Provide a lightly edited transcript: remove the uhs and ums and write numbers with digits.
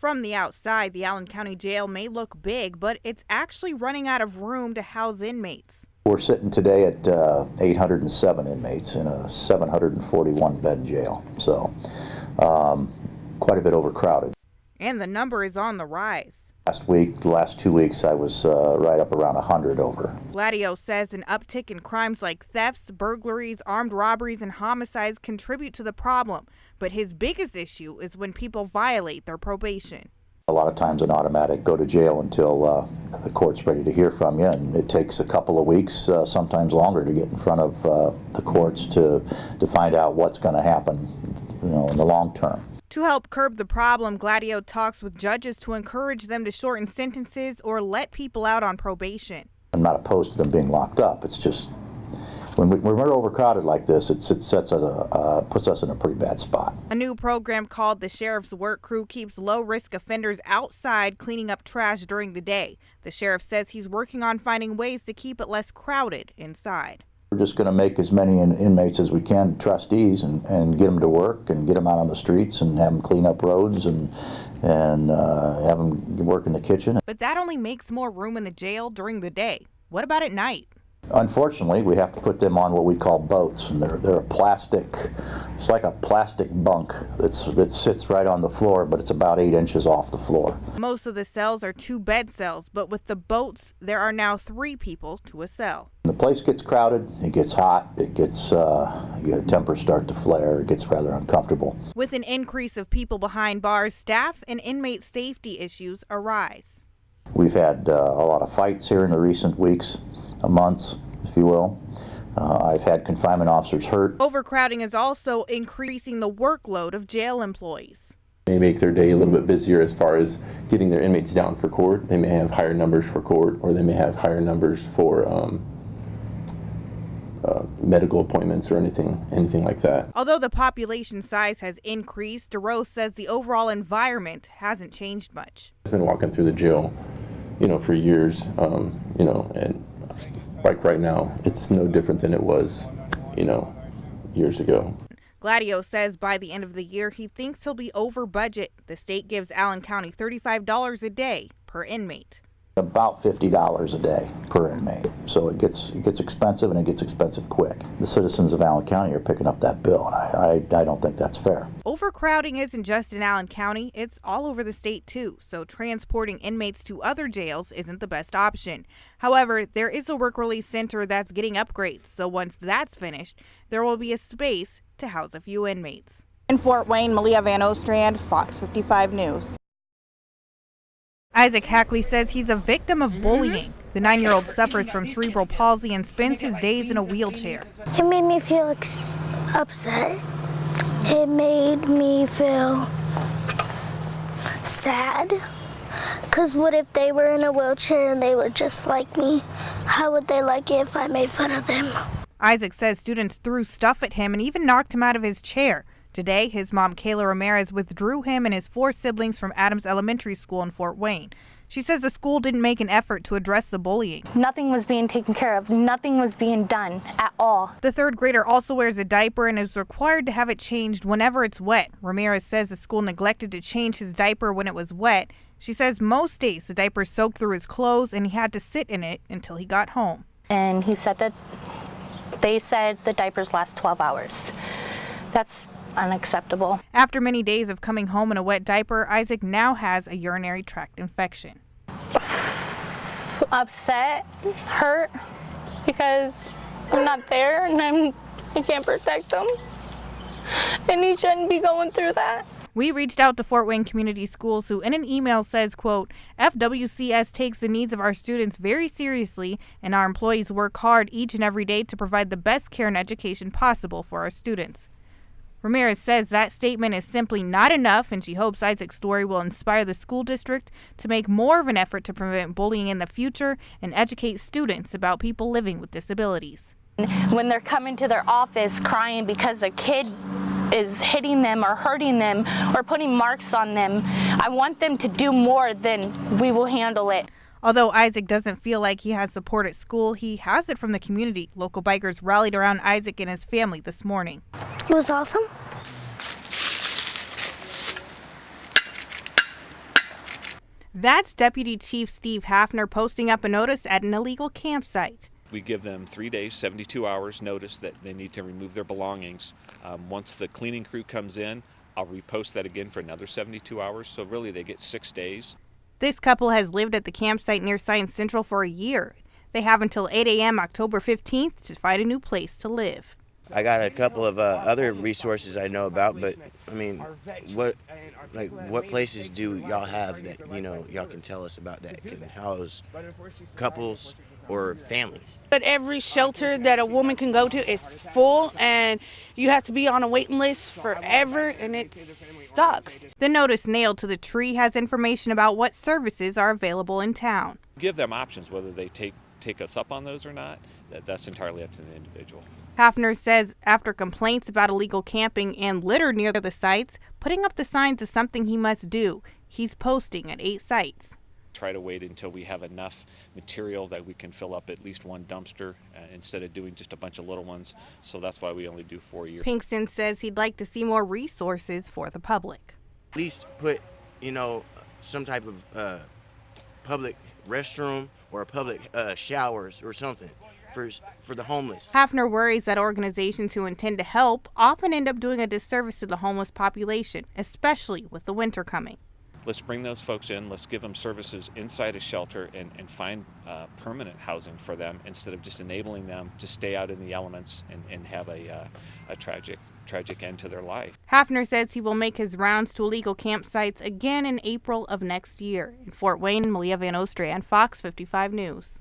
From the outside, the Allen County Jail may look big, but it's actually running out of room to house inmates. We're sitting today at 807 inmates in a 741-bed jail, so quite a bit overcrowded. And the number is on the rise. The last 2 weeks, I was right up around 100 over. Gladio says an uptick in crimes like thefts, burglaries, armed robberies, and homicides contribute to the problem. But his biggest issue is when people violate their probation. A lot of times an automatic go to jail until the court's ready to hear from you, and it takes a couple of weeks, sometimes longer, to get in front of the courts to find out what's going to happen, in the long term. To help curb the problem, Gladio talks with judges to encourage them to shorten sentences or let people out on probation. I'm not opposed to them being locked up. It's just when we're overcrowded like this, it puts us in a pretty bad spot. A new program called the Sheriff's Work Crew keeps low-risk offenders outside cleaning up trash during the day. The sheriff says he's working on finding ways to keep it less crowded inside. We're just going to make as many inmates as we can trustees and get them to work and get them out on the streets and have them clean up roads and have them work in the kitchen. But that only makes more room in the jail during the day. What about at night? Unfortunately, we have to put them on what we call boats, and they're a plastic. It's like a plastic bunk that sits right on the floor, but it's about 8 inches off the floor. Most of the cells are 2-bed cells, but with the boats, there are now 3 people to a cell. The place gets crowded, it gets hot, your tempers start to flare, it gets rather uncomfortable. With an increase of people behind bars, staff and inmate safety issues arise. We've had a lot of fights here in the recent weeks, months, if you will. I've had confinement officers hurt. Overcrowding is also increasing the workload of jail employees. They make their day a little bit busier as far as getting their inmates down for court. They may have higher numbers for court, or they may have higher numbers for medical appointments or anything like that. Although the population size has increased, DeRose says the overall environment hasn't changed much. I've been walking through the jail, for years, and like right now, it's no different than it was, years ago. Gladio says by the end of the year, he thinks he'll be over budget. The state gives Allen County $35 a day per inmate. About $50 a day per inmate. So it gets expensive, and it gets expensive quick. The citizens of Allen County are picking up that bill, and I don't think that's fair. Overcrowding isn't just in Allen County, it's all over the state too, so transporting inmates to other jails isn't the best option. However, there is a work release center that's getting upgrades, so once that's finished, there will be a space to house a few inmates. In Fort Wayne, Melea VanOstrand, Fox 55 News. Isaac Hackley says he's a victim of bullying. The 9-year-old suffers from cerebral palsy and spends his days in a wheelchair. It made me feel upset. It made me feel sad. Because what if they were in a wheelchair and they were just like me? How would they like it if I made fun of them? Isaac says students threw stuff at him and even knocked him out of his chair. Today, his mom, Kayla Ramirez, withdrew him and his 4 siblings from Adams Elementary School in Fort Wayne. She says the school didn't make an effort to address the bullying. Nothing was being taken care of. Nothing was being done at all. The 3rd grader also wears a diaper and is required to have it changed whenever it's wet. Ramirez says the school neglected to change his diaper when it was wet. She says most days the diaper soaked through his clothes and he had to sit in it until he got home. And he said that they said the diapers last 12 hours. That's unacceptable. After many days of coming home in a wet diaper, Isaac now has a urinary tract infection. Upset, hurt, because I'm not there and I can't protect them. And he shouldn't be going through that. We reached out to Fort Wayne Community Schools, who in an email says, quote, FWCS takes the needs of our students very seriously, and our employees work hard each and every day to provide the best care and education possible for our students. Ramirez says that statement is simply not enough, and she hopes Isaac's story will inspire the school district to make more of an effort to prevent bullying in the future and educate students about people living with disabilities. When they're coming to their office crying because a kid is hitting them or hurting them or putting marks on them, I want them to do more than we will handle it. Although Isaac doesn't feel like he has support at school, he has it from the community. Local bikers rallied around Isaac and his family this morning. It was awesome. That's Deputy Chief Steve Hafner posting up a notice at an illegal campsite. We give them 3 days, 72 hours notice that they need to remove their belongings. Once the cleaning crew comes in, I'll repost that again for another 72 hours. So really they get 6 days. This couple has lived at the campsite near Science Central for a year. They have until 8 a.m. October 15th to find a new place to live. I got a couple of other resources I know about, but I mean, what places do y'all have that y'all can tell us about that can house couples or families? But every shelter that a woman can go to is full, and you have to be on a waiting list forever, and it sucks. The notice nailed to the tree has information about what services are available in town. Give them options, whether they take us up on those or not. That's entirely up to the individual. Hafner says after complaints about illegal camping and litter near the sites, putting up the signs is something he must do. He's posting at 8 sites. Try to wait until we have enough material that we can fill up at least one dumpster instead of doing just a bunch of little ones. So that's why we only do 4 a year. Pinkston says he'd like to see more resources for the public. At least put, some type of public restroom or public showers or something for the homeless. Hafner worries that organizations who intend to help often end up doing a disservice to the homeless population, especially with the winter coming. Let's bring those folks in. Let's give them services inside a shelter and find permanent housing for them instead of just enabling them to stay out in the elements and have a tragic end to their life. Hafner says he will make his rounds to illegal campsites again in April of next year. In Fort Wayne, Melea VanOstrand, Fox 55 News.